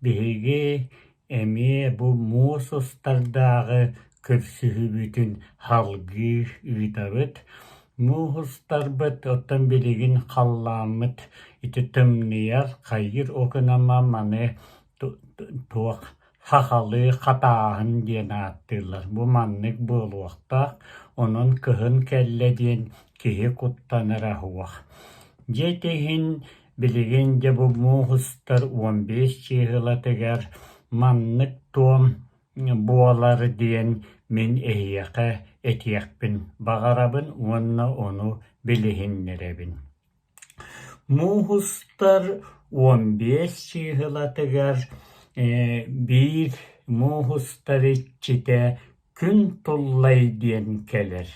Биһиги эми бу муусустардагы көрсүһүбүтүн халгы ыытабыт. Муухустарбыт оттон билигин халлааммыт ити тымныяр хайыр окунама маны туох хахалы хатааһын диэн ааттыылар. Бу маннык буолуохтаах, онон кыһын кэллэ диэн киһи куттанар аһуах. Дьиэтиһин билигин дьэ бу муухустар 15 чыыһылатыгар маннык туом буолар диэн мин эһиэхэ этиэхпин баҕарабын уонна ону билиһиннэрэбин. Муухустар 15 чыыһылатыгар биир муухустар иччитэ күн туллай диэн келэр.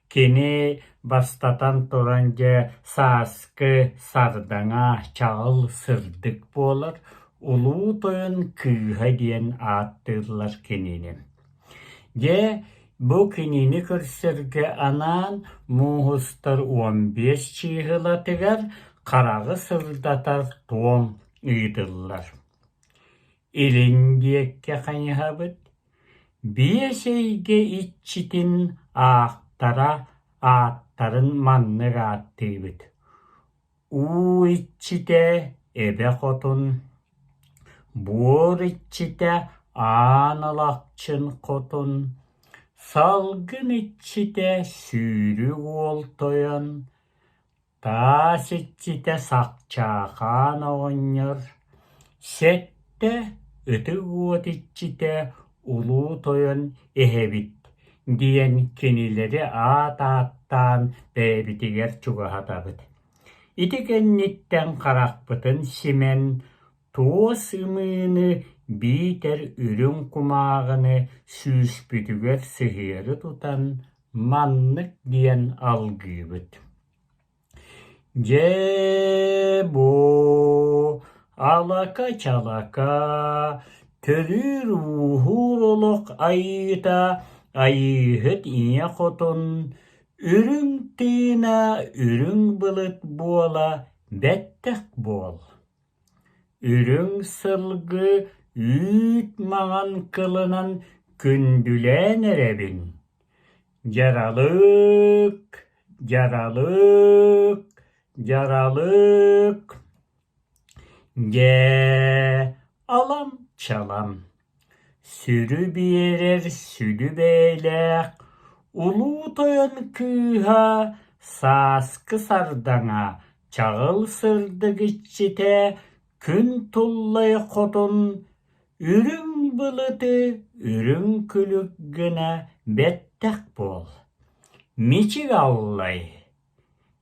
Кини бастатан туран дьэ сааскы сардаҥа чаҕыл сырдык буолар, улуу тойон кыыһа диэн ааттыыллар кинини. Дьэ бу кинини көрсөргө анаан муухустар 15 чыыһылатыгар хараҕы сырдатар туом ыытыллар. Илин диэкке хаҥыһабыт, биэсэйгэ иччитин ааттарын маннык ааттыыбыт. Уу иччитэ эбэ хотун, буор иччитэ аан хотун, салгын иччитэ сүүрүк уолтойон, таас иччитэ сахчаахаан оҕонньор, сэттэ ытык уот иччитэ улуу тойон эһэбит диэн кинилэри аат-ааттаан бэйэбитигэр чугаһатабыт. Ити кэнниттэн харахпытын симен туос ымыыны биитэр үрүҥ кумааҕыны сүүспүтүгэр сыһыары тутан маннык диэн алгыыбыт. Дьэ бу алака-чалака төрүүр уухуур олох айыыта айыыһыт иҥэ хотун, үрүҥ тыына үрүҥ былыт буола бэттэх буол. Үрүҥ сылгы үүт маҕан кылынан күндүлээн эрэбин. Жаралык, жаралык, жаралык. Дьэ алам чалам. Сүрү биэрэр сүлү бэйэлээх, улуу тойон кыыһа сааскы сардаҥа чаҕыл сырдык иччитэ күн туллай хотун, үрүҥ былыты үрүҥ күлүк гына бэттэх буол. Мичиг аллай,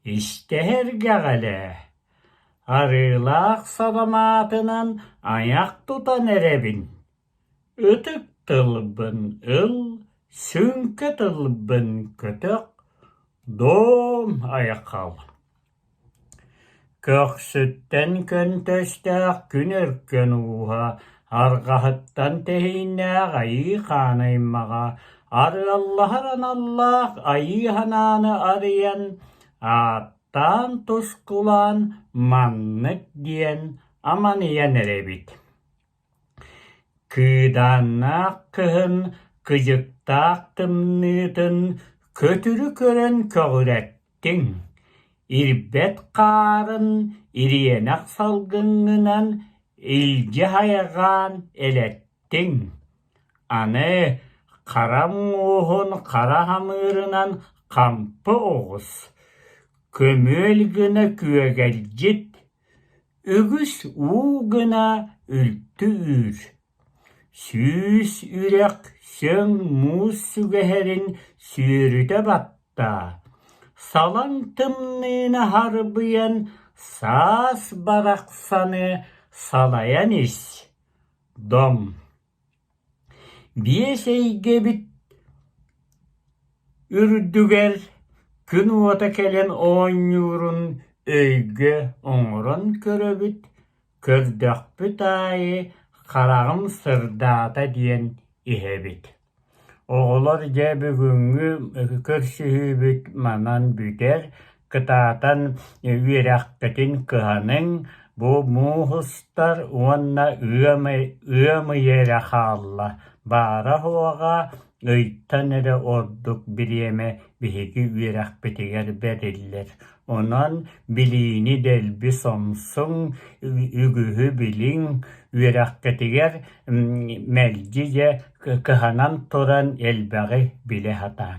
истэһэргэҕэлэ, арыылаах саламаатынан аяк тутан эрэбин. Ытык тылбын ыл, сүҥкэ тылбын көтөх, доом айахал. Көхсүттэн көнтөстөөх күн өркөн ууһа, арҕаһыттан тэһииннээх айыы хаанаймаҕа, арыаллаһар аналлаах айыы ханааны арыйан, ааттаан тускулаан маннык диэн аманыйан эрэбит. Кыыдааннаах кыһын кыдьыктаах тымныытын көтүрү көрөн көҕүрэттиҥ, ирбэт хаарын ириэнэх салгыҥҥынан илдьэ хайаҕаан элэттиҥ. Аны хара мууһун хара хамыырынан хампы оҕус, көмүөл гына күөгэлдьит, үгүс уу гына үлтү үүр. Сүүс үрэх сөҥ муус сүгэһэрин сүөрүтэ батта, салаң тымныына харбыйан саас барахсаны салайан ис. Дом. Биэсэйгэбит үрдүгэр күн уота кэлэн оонньуурун өйгө оҥорон көрөбүт, көрдөхпүт аайы хараҕым сырдаата диэн иһэбит. Оҕолор дьэ бүгүҥҥү көрсүһүүбүт манан бүтэр, кытаатан үөрэххэтин кыһаныҥ Бу муһустар уонна ыамы иэрэ хаалла. Баара хуоҕа ыйттан эрэ ордук бириэмэ биһиги үөрэхпитигэр бэриллэр. Онон билиини дэлби сомсуҥ үгүһү билиҥ үөрэххэтигэр мэлдьи дьэ кыһанан туран элбэҕи билэ хатаан.